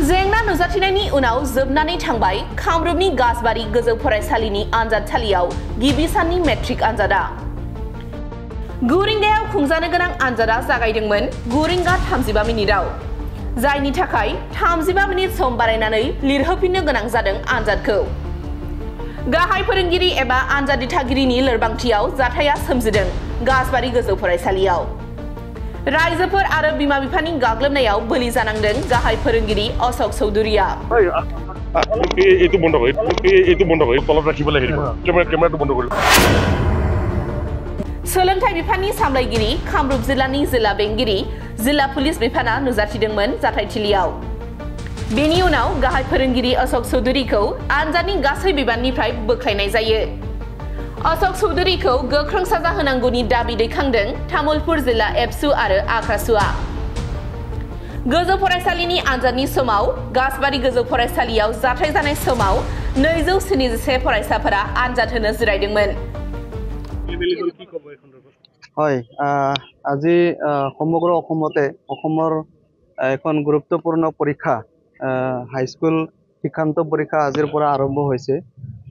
जेंना नुजाथिनायनि उनाव जोबनानै थांबाय कामरुपनि गासबारि गोजौ फरायसालिनि आनजादसालियाव गिबि साननि मेट्रिक आनजादा 9 रिंगायाव खुंजानो गोनां आनजादा जागायदोंमोन 9 रिंगा 35 मिनिटाव जायनि थाखाय 35 मिनिट सम बारायनानै लिरहोफिननो गोनां जादों आनजादखौ गाहाय फोरोंगिरि एबा आनजाद दिथागिरिनि लोरबांथियाव जाथाया सोमजिदों गासबारि गोजौ फरायसालियाव रायजोफोर आरो बिमा बिफानि गाग्लोबनायाव बलि जानांदों गाहाय फोरोंगिरि अशोक चौधुरीया सोलोंथाइ बिफाननि सामलायगिरि कामरुप जिल्लानि जिल्ला बेंगिरि जिल्ला पुलिस बिफाना नुजाथिदोंमोन जाथायथिलियाव बेनि उनाव गाहाय फोरोंगिरि अशोक चौधुरीखौ आनजादनि गासै बिबाननिफ्राय बोख्लायनाय जायो अशोक चौधुरीखौ गोख्रों साजा होनांगौनि दाबि दैखांदों तामुलपुर जिल्ला एबसु आरो आख्रासुआ गोजौ फरायसालिनि आनजादनि समाव गासबारि गोजौ फरायसालियाव जाथाय जानाय समाव 271 फरायसाफोरा आनजाद होनो जिरायदोंमोन হয় আজি সমগ্ৰ অসমতে অসমৰ এখন গুৰুত্বপূৰ্ণ পৰীক্ষা হাইস্কুল শিক্ষান্ত পৰীক্ষা আজিৰ পৰা আৰম্ভ হৈছে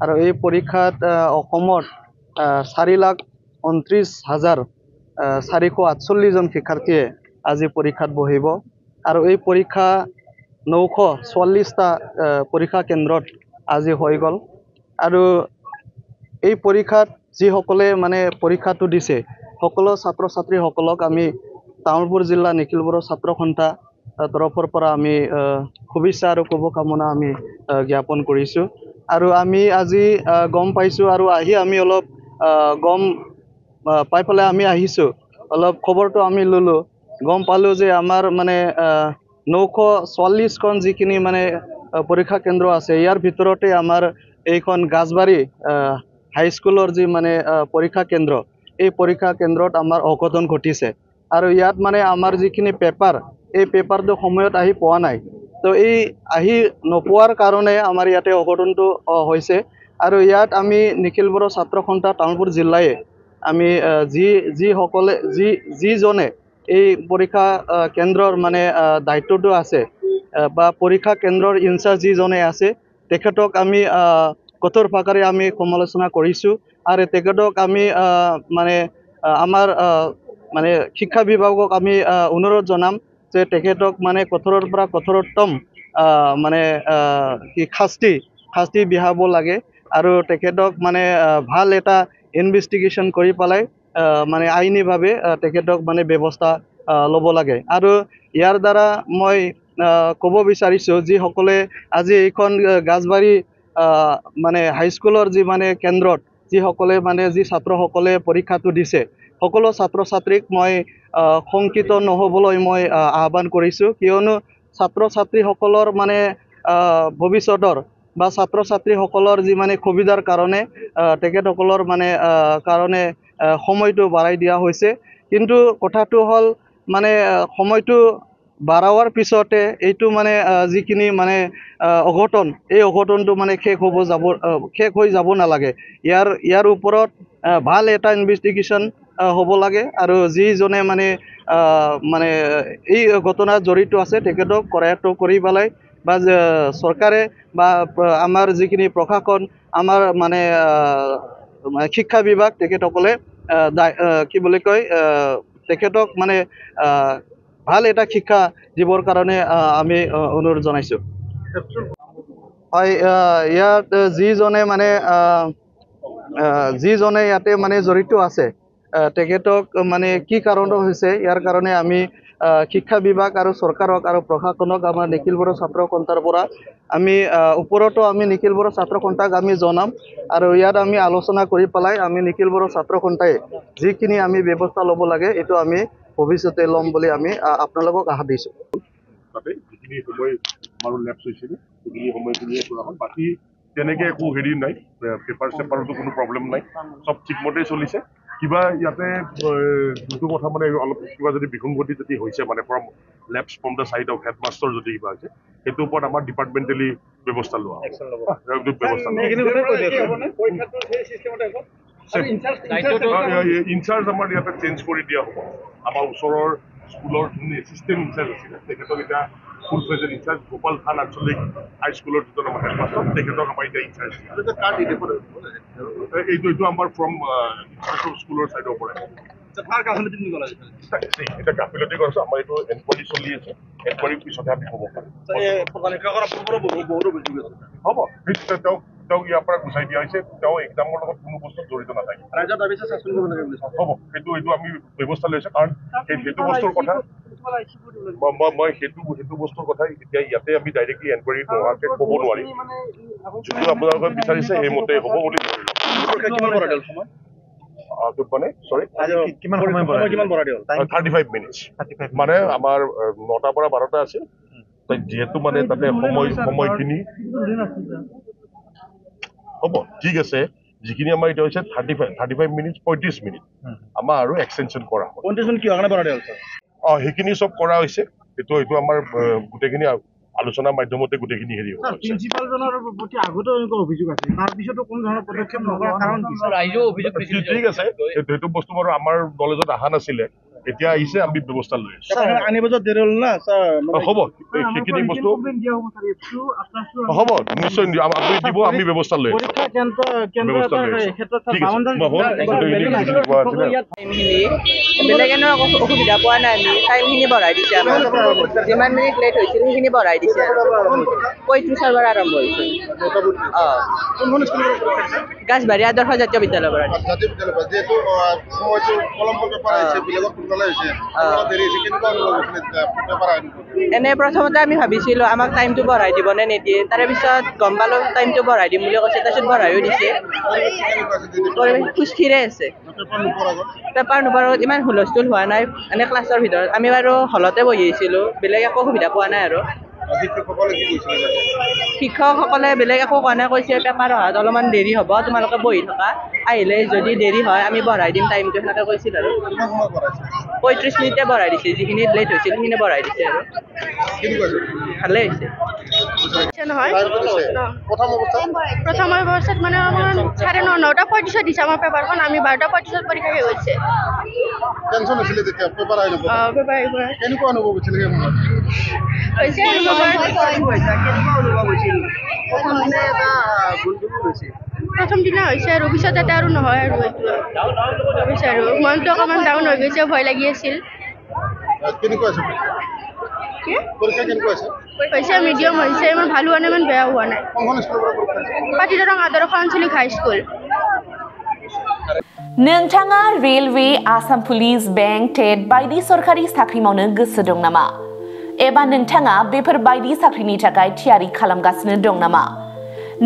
আৰু এই পৰীক্ষাত অসমৰ 4,29,448 জন শিক্ষাৰ্থীয়ে আজি পৰীক্ষাত বহিব আৰু এই পৰীক্ষা 944টা পৰীক্ষা কেন্দ্ৰত আজি হৈ গ'ল আৰু এই পৰীক্ষাত যিসকলে মানে পৰীক্ষাটো দিছে সকলো ছাত্ৰ ছাত্ৰীসকলক আমি তামুলপুৰ জিলা নিখিল বড়ো ছাত্ৰ সন্থা তৰফৰ পৰা আমি শুভেচ্ছা আৰু শুভকামনা আমি জ্ঞাপন কৰিছোঁ আৰু আমি আজি গম পাইছোঁ আৰু আহি আমি অলপ গম পাই পেলাই আমি আহিছোঁ অলপ খবৰটো আমি ললোঁ গম পালোঁ যে আমাৰ মানে 944খন যিখিনি মানে পৰীক্ষা কেন্দ্ৰ আছে ইয়াৰ ভিতৰতে আমাৰ এইখন গাছবাৰী হাইস্কুলৰ যি মানে পৰীক্ষা কেন্দ্ৰ এই পৰীক্ষা কেন্দ্ৰত আমাৰ অঘটন ঘটিছে আৰু ইয়াত মানে আমাৰ যিখিনি পেপাৰ এই পেপাৰটো সময়ত আহি পোৱা নাই তো এই আহি নোপোৱাৰ কাৰণে আমাৰ ইয়াতে অঘটনটো হৈছে আৰু ইয়াত আমি নিখিল বড়ো ছাত্ৰ সন্থা তামুলপুৰ জিলায়ে আমি যিজনে এই পৰীক্ষা কেন্দ্ৰৰ মানে দায়িত্বটো আছে বা পৰীক্ষা কেন্দ্ৰৰ ইনচাৰ্জ যিজনে আছে তেখেতক আমি কঠোৰ ভাষাৰে আমি সমালোচনা কৰিছোঁ আৰু তেখেতক আমি মানে আমাৰ মানে শিক্ষা বিভাগক আমি অনুৰোধ জনাম যে তেখেতক মানে কঠোৰৰ পৰা কঠোৰতম মানে কি শাস্তি বিহাব লাগে আৰু তেখেতক মানে ভাল এটা ইনভেষ্টিগেশ্যন কৰি পেলাই মানে আইনীভাৱে তেখেতক মানে ব্যৱস্থা ল'ব লাগে আৰু ইয়াৰ দ্বাৰা মই ক'ব বিচাৰিছোঁ যিসকলে আজি এইখন গাছবাৰী মানে হাইস্কুলৰ যি মানে কেন্দ্ৰত যিসকলে মানে যি ছাত্ৰসকলে পৰীক্ষাটো দিছে সকলো ছাত্ৰ ছাত্ৰীক মই শংকিত নহ'বলৈ মই আহ্বান কৰিছোঁ কিয়নো ছাত্ৰ ছাত্ৰীসকলৰ মানে ভৱিষ্যতৰ বা ছাত্ৰ ছাত্ৰীসকলৰ যি মানে সুবিধাৰ কাৰণে তেখেতসকলৰ মানে কাৰণে সময়টো বাঢ়াই দিয়া হৈছে কিন্তু কথাটো হ'ল মানে সময়টো বাঢ়াৱাৰ পিছতে এইটো মানে যিখিনি মানে অঘটন এই অঘটনটো মানে শেষ হৈ যাব নালাগে ইয়াৰ ওপৰত ভাল এটা ইনভেষ্টিগেশ্যন হ'ব লাগে আৰু যিজনে মানে মানে এই ঘটনাত জড়িত আছে তেখেতক কৰায়ত্ব কৰি পেলাই বা চৰকাৰে বা আমাৰ যিখিনি প্ৰশাসন আমাৰ মানে শিক্ষা বিভাগ তেখেতসকলে কি বুলি কয় তেখেতক মানে ভাল এটা শিক্ষা দিবৰ কাৰণে আমি অনুৰোধ জনাইছোঁ হয় ইয়াত যিজনে ইয়াতে মানে জড়িত আছে তেখেতক মানে কি কাৰণত হৈছে ইয়াৰ কাৰণে আমি শিক্ষা বিভাগ আৰু চৰকাৰক আৰু প্ৰশাসনক আমাৰ নিখিল বড়ো ছাত্ৰ সন্থাৰ পৰা আমি ওপৰতো আমি নিখিল বড়ো ছাত্ৰ সন্থাক আমি জনাম আৰু ইয়াত আমি আলোচনা কৰি পেলাই আমি নিখিল বড়ো ছাত্ৰ সন্থাই যিখিনি আমি ব্যৱস্থা ল'ব লাগে এইটো আমি ভৱিষ্যতে ল'ম বুলি আমি আপোনালোকক আশা দিছোঁ যিখিনি সময় আমাৰ লেপছ হৈছিলে সেইখিনি সময়খিনিয়ে কৰা হ'ল বাকী তেনেকৈ একো হেৰি নাই পেপাৰ চেপাৰতো কোনো প্ৰব্লেম নাই চব ঠিকমতেই চলিছে কিবা ইয়াতে যোনটো কথা মানে অলপ কিবা যদি বিসংগতি যদি হৈছে মানে from the side of headmaster যদি কিবা হৈছে সেইটোৰ ওপৰত আমাৰ ডিপাৰ্টমেণ্টেলি ব্যৱস্থা লোৱা ইনচাৰ্জ আমাৰ ইয়াতে চেঞ্জ কৰি দিয়া হ'ব আমাৰ ওচৰৰ স্কুলৰ যোন এছিষ্টেণ্ট ইনচাৰ্জ আছিলে তেখেতক এতিয়া ফুল ফ্লেজেড ইনচাৰ্জ গোপাল খান আঞ্চলিক হাইস্কুলৰ যিজন আমাৰ হেডমাষ্টাৰ তেখেতক আমাৰ এতিয়া ইনচাৰ্জ এইটো আমাৰ ফ্ৰম স্কুলৰ চাইডৰ পৰা এটা গাফিলতি কৰিছো আমাৰ এইটো এনকুৱাৰী চলি আছে এনকুৱাৰীৰ পিছতহে আমি হ'ব পাৰিম হ'ব তেওঁক ইয়াৰ পৰা গুচাই দিয়া হৈছে তেওঁ এক্সামৰ লগত কোনো বস্তু জড়িত নাথাকে হ'ব সেইটো আমি ব্যৱস্থা লৈছে কাৰণ সেইটো বস্তুৰ কথা মই সেইটো বস্তুৰ কথা এতিয়া ইয়াতে আমি ডাইৰেক্টলি এনকুৱাৰী নোহোৱাকৈ ক'ব নোৱাৰিম যিটো আপোনালোকে বিচাৰিছে সেইমতে হ'ব বুলি মানে চৰি 35 মিনিটছ মানে আমাৰ 9টাৰ পৰা 12টা আছিল যিহেতু মানে তাতে সময়খিনি হ'ব ঠিক আছে যিখিনি আমাৰ এতিয়া হৈছে 35 মিনিট 35 মিনিট আমাৰ আৰু এক্সটেনশ্যন কৰা হ'ব সেইখিনি চব কৰা হৈছে এইটো আমাৰ গোটেইখিনি আলোচনাৰ মাধ্যমতে গোটেইখিনি হেৰি হ'ব ঠিক আছে সেইটো বস্তু বাৰু আমাৰ নলেজত অহা নাছিলে এতিয়া আহিছে আমি ব্যৱস্থা লৈ আছো হ'ব সেইখিনি বস্তু হ'ব নিশ্চয় আপুনি দিব আমি ব্যৱস্থা লৈ আছো বেলেগ এনেও অসুবিধা পোৱা নাই আমি টাইমখিনি বঢ়াই দিছে আমাৰ যিমান মিনিট লেট হৈছিল সেইখিনি বঢ়াই দিছে 35 পৰা আৰম্ভ হৈছে গাছবাৰী আদৰ্শ জাতীয় বিদ্যালয়ৰ পৰা এনে প্ৰথমতে আমি ভাবিছিলো আমাক টাইমটো বঢ়াই দিব নে নিদিয়ে তাৰে পিছত গম পালো টাইমটো বঢ়াই দিম বুলি কৈছে তাৰপিছত বঢ়াইও দিছে সুস্থিৰে আছে পেপাৰ নোপোৱাৰ ইমান হুলস্থুল হোৱা নাই এনে ক্লাছৰ ভিতৰত আমি বাৰু হলতে বহি আছিলোঁ বেলেগ একো সুবিধা পোৱা নাই আৰু শিক্ষকসকলে বেলেগ একো কোৱা নাই কৈছে পেপাৰ অহাত অলপমান দেৰি হ'ব তোমালোকে বহি থকা আহিলে যদি দেৰি হয় আমি বঢ়াই দিম টাইমটো সেনেকৈ কৈছিল আৰু 35 মিনিটে বঢ়াই দিছে যিখিনি লেট হৈছিল সেইখিনি বঢ়াই দিছে আৰু ভালে হৈছে নহয় প্ৰথম অৱস্থাত মানে অকণমান 9:35 দিছে আমাৰ পেপাৰখন আমি 12:35 পৰীক্ষা শেষ হৈছে টেনচন হৈছিলে তেতিয়া পেপাৰ আহিব কেনেকুৱা অনুভৱ হৈছিল প্ৰথম দিনা হৈছে আৰু পিছত এটা আৰু নহয় আৰু এইটো আৰু মনটো অকণমান ডাউন হৈ গৈছে ভয় লাগি আছিল হৈছে মিডিয়াম হৈছে ইমান ভাল হোৱা নাই ইমান বেয়া হোৱা নাই পাটিদৰং আদৰ্শ আঞ্চলিক হাইস্কুল नोंथाङा railway Assam police bank TET बायदि सरकारि साख्रि मावनो गोसो दं नामा एबा नोंथाङा बेफोर बायदि साख्रिनि थाखाय थियारि खालामगासिनो दं नामा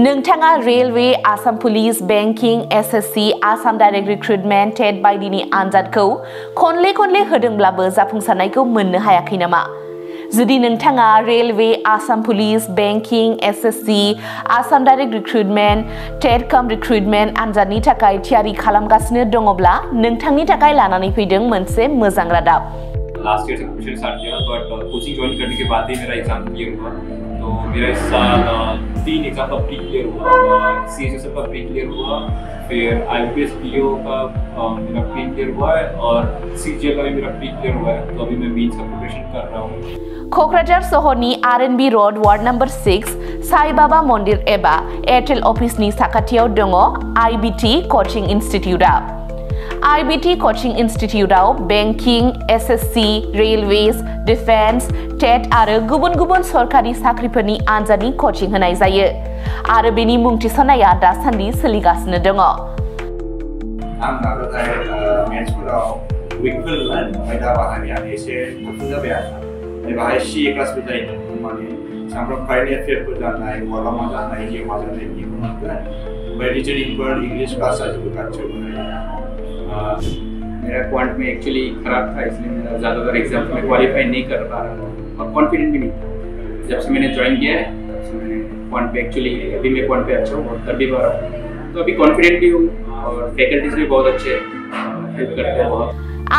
नोंथाङा railway Assam police banking SSC Assam direct recruitment TET बायदिनि आनजादखौ खनले होदोंब्लाबो जाफुंसारनायखौ मोननो हायाखै नामा जुदि नोंथाङा railway Assam police banking SSC Assam direct recruitment TET cum recruitment आनजादनि थाखाय थियारि खालामगासिनो दङब्ला नोंथांनि थाखाय लानानै फैदों मोनसे मोजां रादाब लास्ट ईयर से प्रिपरेशन स्टार्ट किया बट कोचिंग ज्वाइन करने के बाद ही मेरा एग्जाम क्लियर हुआ तो मेरा इस साल 3 एग्जाम का प्री क्लियर हुआ सीएचएसएल का प्री क्लियर हुआ फिर आईपीएस पीओ का मेरा प्री क्लियर हुआ है और सीजीएल का भी मेरा प्री क्लियर हुआ है तो अभी मैं मेंस का प्रिपरेशन कर रहा हूँ क'क्राझार सहरनि RNB road ward number 6 Sai Baba मन्दिर एबा एयारटेल अफिसनि साखाथियाव दङ आईबीटी कोचिंग इन्स्टिट्यूटआ आईबीटी कोचिंग इन्स्टिट्यूटआव banking SSC railways defence TET आरो गुबुन सरकारि साख्रिफोरनि आनजादनि कोचिं होनाय जायो आरो बेनि मुं थिसननाया दासान्दि सोलिगासिनो दङ आं नाजानाय मेथ्सफोराव उइकफोरमोन ओमफ्राय दा बाहायनाया एसे गोख्रों जाबाय आरो बाहाय सीए क्लासबो जायो माने सामफ्राम कारेन्ट एफेयारफोर जानाय माब्लाबा जानाय जिउमा जानाय बिदिखौ मोनगोन ओमफ्राय रिजनिंफोर इंग्लिश क्लास जाजोबो गासैबो मेरा क्वांट में एक्चुअली खराब था इसलिए मेरा ज़्यादातर एग्जाम में क्वालिफाई नहीं कर पा रहा था और कॉन्फिडेंट भी नहीं था जब से मैंने ज्वाइन किया है तब से मैंने क्वांट पे एक्चुअली अभी मैं क्वांट पे अच्छा हूँ और कर भी पा रहा हूँ तो अभी कॉन्फिडेंट भी हूँ और फैकल्टीज भी बहुत अच्छे हेल्प करते हैं बहुत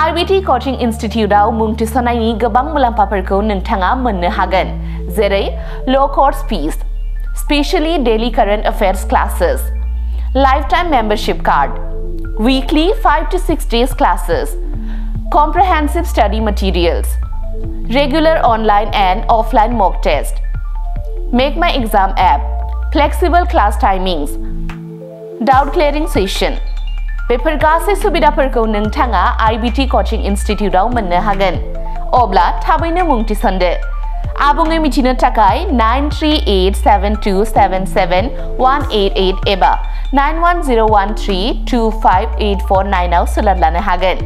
आईबीटी कोचिंग इन्स्टिट्यूटआव मुं थिसननायनि गोबां मुलाम्फाफोरखौ नोंथाङा मोननो हागोन जेरै लो course fees specially daily current affairs classes life time membership card weekly 5 to 6 days classes comprehensive study materials regular online and offline mock test, Make My Exam app, flexible class timings, doubt clearing session. Before गासै सुबिदाफोरखौ नोंथाङा IBT Coaching Institute आव मोननो हागोन। अब्ला थाबैनो मुं थिसनदो। आबुङै मिथिनो थाखाय 9387277188 एबा 91013258449 आव सोलोंनो हागोन।